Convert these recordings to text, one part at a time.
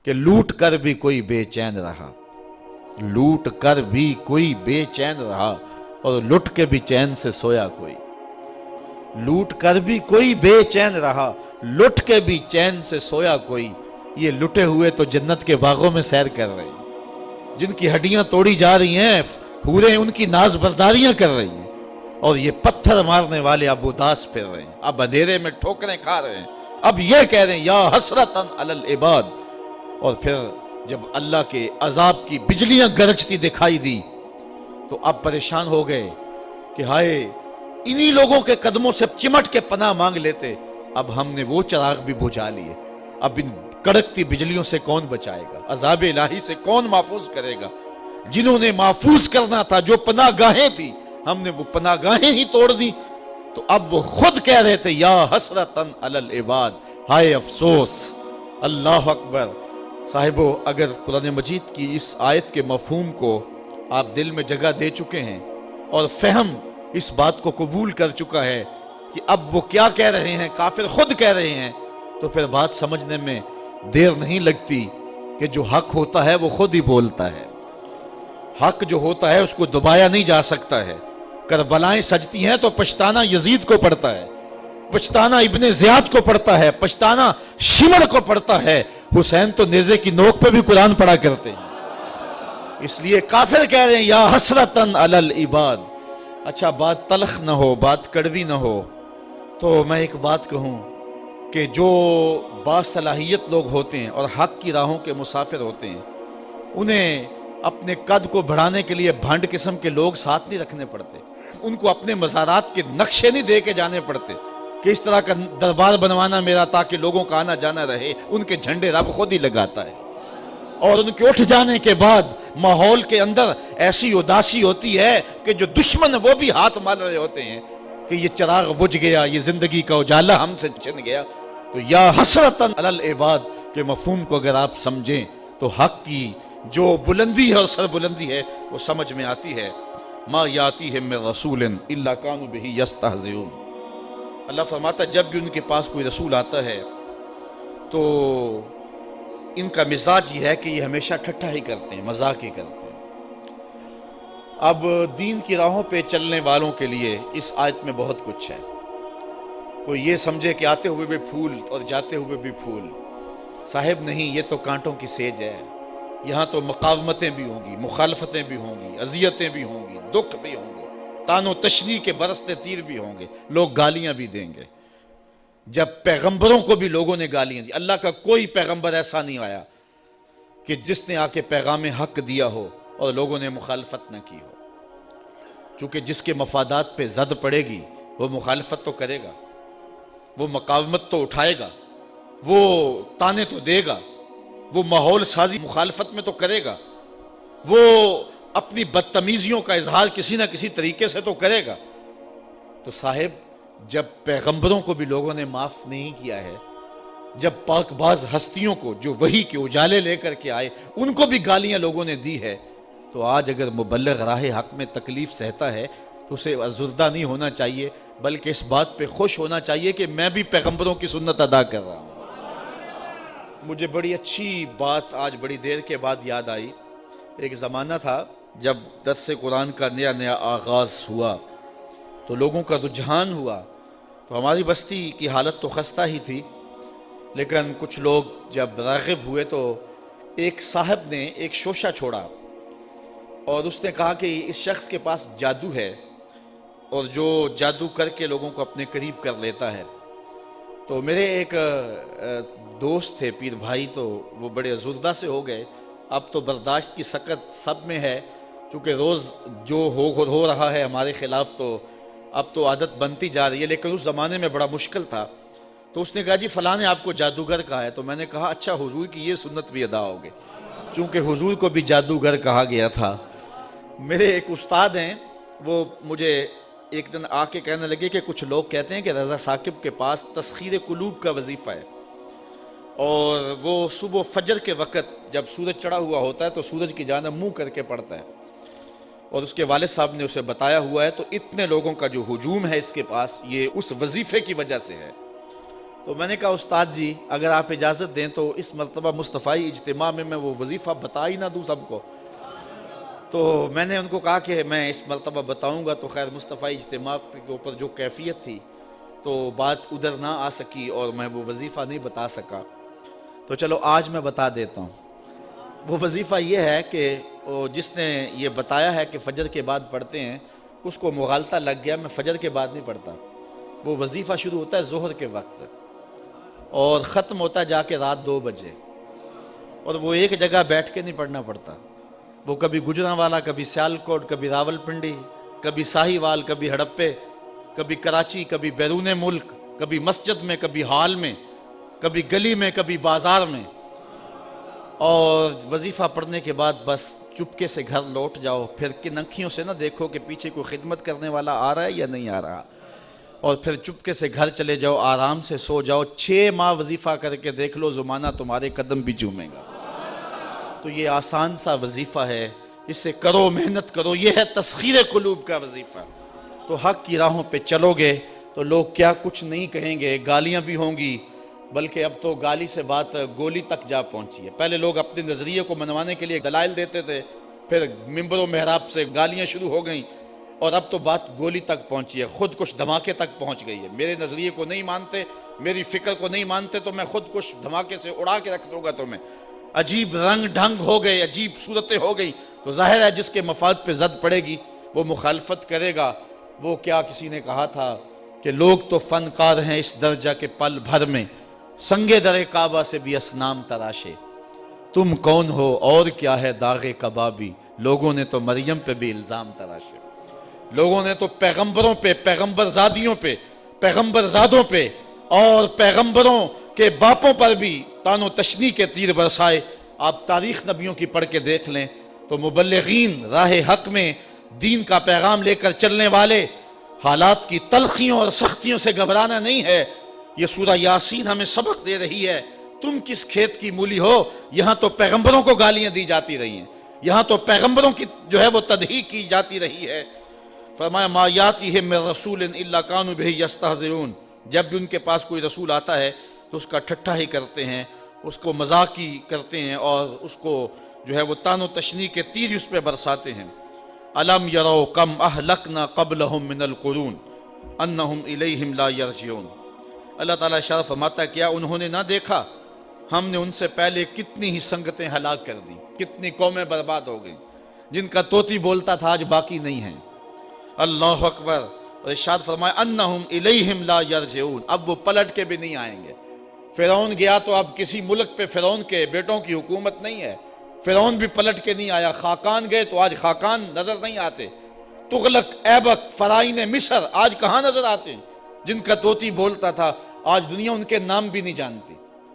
کہ لوٹ کر بھی کوئی بے چین رہا، لوٹ کر بھی کوئی بے چین رہا اور لٹ کے بھی چین سے سویا کوئی، لوٹ کر بھی کوئی بے چین رہا لٹ کے بھی چین سے سویا کوئی۔ یہ لٹے ہوئے تو جنت کے باغوں میں سیر کر رہے ہیں، جن کی ہڈیاں توڑی جا رہی ہیں حوریں ان کی ناز برداریاں کر رہی ہیں، اور یہ پتھر مارنے والے اب اداس پھر رہے ہیں، اب اندھیرے میں ٹھوکریں کھا رہے ہیں، اب یہ کہہ رہے ہیں یا حسرتاً علی العباد۔ اور پھر جب اللہ کے عذاب کی بجلیاں گرجتی دکھائی دی تو اب پریشان ہو گئے کہ ہائے انہی لوگوں کے قدموں سے چمٹ کے پناہ مانگ لیتے، اب ہم نے وہ چراغ بھی بجھا لیے، اب ان کڑکتی بجلیوں سے کون بچائے گا، عذاب الہی سے کون محفوظ کرے گا؟ جنہوں نے محفوظ کرنا تھا، جو پناہ گاہیں تھی، ہم نے وہ پناہ گاہیں ہی توڑ دی۔ تو اب وہ خود کہہ رہے تھے یا حسرتاً علی العباد، ہائے افسوس۔ اللہ اکبر۔ صاحبو، اگر قرآن مجید کی اس آیت کے مفہوم کو آپ دل میں جگہ دے چکے ہیں اور فہم اس بات کو قبول کر چکا ہے کہ اب وہ کیا کہہ رہے ہیں، کافر خود کہہ رہے ہیں، تو پھر بات سمجھنے میں دیر نہیں لگتی کہ جو حق ہوتا ہے وہ خود ہی بولتا ہے۔ حق جو ہوتا ہے اس کو دبایا نہیں جا سکتا ہے۔ کربلائیں سجتی ہیں تو پچھتانا یزید کو پڑتا ہے، پچھتانا ابن زیاد کو پڑتا ہے، پچھتانا شمر کو پڑتا ہے۔ حسین تو نیزے کی نوک پہ بھی قرآن پڑھا کرتے ہیں۔ اس لیے کافر کہہ رہے ہیں یا حسرتاً علی العباد۔ اچھا، بات تلخ نہ ہو، بات کڑوی نہ ہو، تو میں ایک بات کہوں کہ جو باصلاحیت لوگ ہوتے ہیں اور حق کی راہوں کے مسافر ہوتے ہیں، انہیں اپنے قد کو بڑھانے کے لیے بھانڈ قسم کے لوگ ساتھ نہیں رکھنے پڑتے، ان کو اپنے مزارات کے نقشے نہیں دے کے جانے پڑتے کہ اس طرح کا دربار بنوانا میرا تاکہ لوگوں کا آنا جانا رہے۔ ان کے جھنڈے رب خود ہی لگاتا ہے، اور ان کے اٹھ جانے کے بعد ماحول کے اندر ایسی اداسی ہوتی ہے کہ جو دشمن وہ بھی ہاتھ مال رہے ہوتے ہیں کہ یہ چراغ بجھ گیا، یہ زندگی کا اجالا ہم سے چھن گیا۔ تو یا حسرتاً علی العباد کے مفہوم کو اگر آپ سمجھیں تو حق کی جو بلندی ہے اور سر بلندی ہے وہ سمجھ میں آتی ہے۔ ما یاتیہم من رسول الا کانوا بہ یستہزئون۔ اللہ فرماتا ہے جب بھی ان کے پاس کوئی رسول آتا ہے تو ان کا مزاج یہ ہے کہ یہ ہمیشہ ٹھٹھا ہی کرتے ہیں، مذاق ہی کرتے ہیں۔ اب دین کی راہوں پہ چلنے والوں کے لیے اس آیت میں بہت کچھ ہے۔ کوئی یہ سمجھے کہ آتے ہوئے بھی پھول اور جاتے ہوئے بھی پھول، صاحب نہیں، یہ تو کانٹوں کی سیج ہے۔ یہاں تو مقاومتیں بھی ہوں گی، مخالفتیں بھی ہوں گی، اذیتیں بھی ہوں گی، دکھ بھی ہوں گے، تان و تشنیع کے برستے تیر بھی ہوں گے، لوگ گالیاں بھی دیں گے۔ جب پیغمبروں کو بھی لوگوں نے گالیاں دی، اللہ کا کوئی پیغمبر ایسا نہیں آیا کہ جس نے آ کے پیغام حق دیا ہو اور لوگوں نے مخالفت نہ کی ہو، چونکہ جس کے مفادات پہ زد پڑے گی وہ مخالفت تو کرے گا، وہ مقاومت تو اٹھائے گا، وہ تانے تو دے گا، وہ ماحول سازی مخالفت میں تو کرے گا، وہ اپنی بدتمیزیوں کا اظہار کسی نہ کسی طریقے سے تو کرے گا۔ تو صاحب جب پیغمبروں کو بھی لوگوں نے معاف نہیں کیا ہے، جب پاک باز ہستیوں کو جو وحی کے اجالے لے کر کے آئے ان کو بھی گالیاں لوگوں نے دی ہے، تو آج اگر مبلغ راہ حق میں تکلیف سہتا ہے تو اسے ازردہ نہیں ہونا چاہیے، بلکہ اس بات پہ خوش ہونا چاہیے کہ میں بھی پیغمبروں کی سنت ادا کر رہا ہوں۔ مجھے بڑی اچھی بات آج بڑی دیر کے بعد یاد آئی۔ ایک زمانہ تھا جب درس قرآن کا نیا نیا آغاز ہوا تو لوگوں کا رجحان ہوا، تو ہماری بستی کی حالت تو خستہ ہی تھی، لیکن کچھ لوگ جب راغب ہوئے تو ایک صاحب نے ایک شوشہ چھوڑا اور اس نے کہا کہ اس شخص کے پاس جادو ہے اور جو جادو کر کے لوگوں کو اپنے قریب کر لیتا ہے۔ تو میرے ایک دوست تھے پیر بھائی، تو وہ بڑے ازردہ سے ہو گئے۔ اب تو برداشت کی سکت سب میں ہے، چونکہ روز جو ہو رہا ہے ہمارے خلاف تو اب تو عادت بنتی جا رہی ہے، لیکن اس زمانے میں بڑا مشکل تھا۔ تو اس نے کہا جی فلاں نے آپ کو جادوگر کہا ہے۔ تو میں نے کہا اچھا، حضور کی یہ سنت بھی ادا ہوگی، چونکہ حضور کو بھی جادوگر کہا گیا تھا۔ میرے ایک استاد ہیں، وہ مجھے ایک دن آ کے کہنے لگے کہ کچھ لوگ کہتے ہیں کہ رضا ثاقب کے پاس تسخیر قلوب کا وظیفہ ہے، اور وہ صبح فجر کے وقت جب سورج چڑھا ہوا ہوتا ہے تو سورج کی جانب منہ کر کے پڑھتا ہے، اور اس کے والد صاحب نے اسے بتایا ہوا ہے، تو اتنے لوگوں کا جو ہجوم ہے اس کے پاس یہ اس وظیفے کی وجہ سے ہے۔ تو میں نے کہا استاد جی اگر آپ اجازت دیں تو اس مرتبہ مصطفی اجتماع میں وہ وظیفہ بتا ہی نہ دوں سب کو. تو میں نے ان کو کہا کہ میں اس مرتبہ بتاؤں گا. تو خیر مصطفی اجتماع کے اوپر جو کیفیت تھی تو بات ادھر نہ آ سکی اور میں وہ وظیفہ نہیں بتا سکا. تو چلو آج میں بتا دیتا ہوں. وہ وظیفہ یہ ہے کہ جس نے یہ بتایا ہے کہ فجر کے بعد پڑھتے ہیں اس کو مغالطہ لگ گیا. میں فجر کے بعد نہیں پڑھتا. وہ وظیفہ شروع ہوتا ہے ظہر کے وقت اور ختم ہوتا ہے جا کے رات 2 بجے. اور وہ ایک جگہ بیٹھ کے نہیں پڑھنا پڑتا. وہ کبھی گجرانوالا، کبھی سیالکوٹ، کبھی راول پنڈی، کبھی ساہیوال، کبھی ہڑپے، کبھی کراچی، کبھی بیرون ملک، کبھی مسجد میں، کبھی ہال میں، کبھی گلی میں، کبھی بازار میں. اور وظیفہ پڑھنے کے بعد بس چپکے سے گھر لوٹ جاؤ. پھر کن انکھیوں سے نہ دیکھو کہ پیچھے کوئی خدمت کرنے والا آ رہا ہے یا نہیں آ رہا. اور پھر چپکے سے گھر چلے جاؤ، آرام سے سو جاؤ. 6 ماہ وظیفہ کر کے دیکھ لو، زمانہ تمہارے قدم بھی چومے گا. تو یہ آسان سا وظیفہ ہے، اس سے کرو، محنت کرو. یہ ہے تسخیر قلوب کا وظیفہ. تو حق کی راہوں پہ چلو گے تو لوگ کیا کچھ نہیں کہیں گے. گالیاں بھی ہوں گی، بلکہ اب تو گالی سے بات گولی تک جا پہنچی ہے. پہلے لوگ اپنے نظریے کو منوانے کے لیے دلائل دیتے تھے، پھر ممبر و محراب سے گالیاں شروع ہو گئیں، اور اب تو بات گولی تک پہنچی ہے، خود کش دھماکے تک پہنچ گئی ہے. میرے نظریے کو نہیں مانتے، میری فکر کو نہیں مانتے تو میں خود کش دھماکے سے اڑا کے رکھ دوں گا تمہیں. عجیب رنگ ڈھنگ ہو گئے، عجیب صورتیں ہو گئی. تو ظاہر ہے جس کے مفاد پہ زد پڑے گی وہ مخالفت کرے گا. وہ کیا کسی نے کہا تھا کہ لوگ تو فنکار ہیں اس درجہ کے پل بھر میں، سنگے در کعبہ سے بھی اصنام تراشے. تم کون ہو اور کیا ہے داغ کبابی، لوگوں نے تو مریم پہ بھی الزام تراشے. لوگوں نے تو پیغمبروں پہ، پیغمبر زادیوں پہ، پیغمبر زادوں پہ اور پیغمبروں کے باپوں پر بھی تان و تشنیع کے تیر برسائے. آپ تاریخ نبیوں کی پڑھ کے دیکھ لیں تو مبلغین راہ حق میں دین کا پیغام لے کر چلنے والے، حالات کی تلخیوں اور سختیوں سے گھبرانا نہیں ہے. یہ سورہ یاسین ہمیں سبق دے رہی ہے. تم کس کھیت کی مولی ہو؟ یہاں تو پیغمبروں کو گالیاں دی جاتی رہی ہیں، یہاں تو پیغمبروں کی جو ہے وہ تضحیق کی جاتی رہی ہے. فرمایا ما یاتیہم من رسول الا کانوا بہ یستہزئون. جب بھی ان کے پاس کوئی رسول آتا ہے تو اس کا ٹھٹھا ہی کرتے ہیں، اس کو مذاق ہی کرتے ہیں، اور اس کو جو ہے وہ تان و تشنیع کے تیر اس پہ برساتے ہیں. الم یروا کم اہلکنا قبلہم من القرون انہم الیہم لا یرجعون. اللہ تعالیٰ ارشاد فرماتا ہے کیا انہوں نے نہ دیکھا ہم نے ان سے پہلے کتنی ہی سنگتیں ہلاک کر دیں، کتنی قومیں برباد ہو گئیں. جن کا طوطی بولتا تھا آج باقی نہیں ہیں. اللہ اکبر. اور ارشاد فرمایا انہم الیہم لا یرجعون، اب وہ پلٹ کے بھی نہیں آئیں گے. فرعون گیا تو اب کسی ملک پہ فرعون کے بیٹوں کی حکومت نہیں ہے، فرعون بھی پلٹ کے نہیں آیا. خاقان گئے تو آج خاقان نظر نہیں آتے. تغلق، ایبک، فرعین مصر آج کہاں نظر آتے ہیں؟ جن کا طوطی بولتا تھا آج دنیا ان کے نام بھی نہیں جانتی.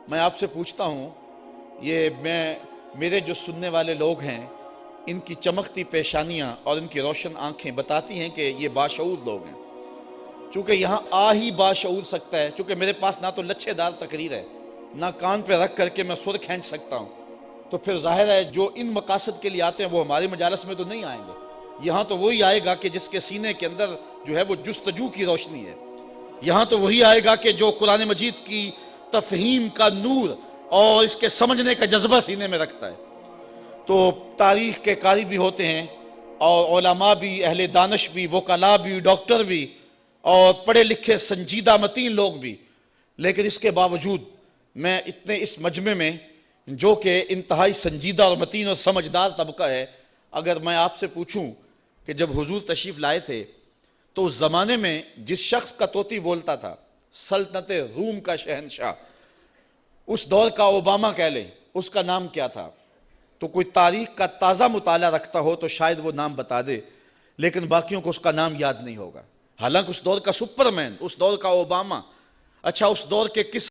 میں آپ سے پوچھتا ہوں، یہ میرے جو سننے والے لوگ ہیں ان کی چمکتی پیشانیاں اور ان کی روشن آنکھیں بتاتی ہیں کہ یہ باشعور لوگ ہیں. چونکہ یہاں آ ہی باشعور سکتا ہے، چونکہ میرے پاس نہ تو لچھے دار تقریر ہے، نہ کان پہ رکھ کر کے میں سر کھینچ سکتا ہوں. تو پھر ظاہر ہے جو ان مقاصد کے لیے آتے ہیں وہ ہمارے مجالس میں تو نہیں آئیں گے. یہاں تو وہی آئے گا کہ جس کے سینے کے اندر جو ہے وہ جستجو کی روشنی ہے. یہاں تو وہی آئے گا کہ جو قرآن مجید کی تفہیم کا نور اور اس کے سمجھنے کا جذبہ سینے میں رکھتا ہے. تو تاریخ کے قاری بھی ہوتے ہیں اور علماء بھی، اہل دانش بھی، وکلاء بھی، ڈاکٹر بھی، اور پڑھے لکھے سنجیدہ متین لوگ بھی. لیکن اس کے باوجود میں اتنے اس مجمع میں جو کہ انتہائی سنجیدہ اور متین اور سمجھدار طبقہ ہے، اگر میں آپ سے پوچھوں کہ جب حضور تشریف لائے تھے تو اس زمانے میں جس شخص کا طوطی بولتا تھا، سلطنت روم کا شہنشاہ، اس دور کا اوباما کہہ لیں، اس کا نام کیا تھا؟ تو کوئی تاریخ کا تازہ مطالعہ رکھتا ہو تو شاید وہ نام بتا دے، لیکن باقیوں کو اس کا نام یاد نہیں ہوگا. حالانکہ اس دور کا سپرمین، اس دور کا اوباما. اچھا اس دور کے کس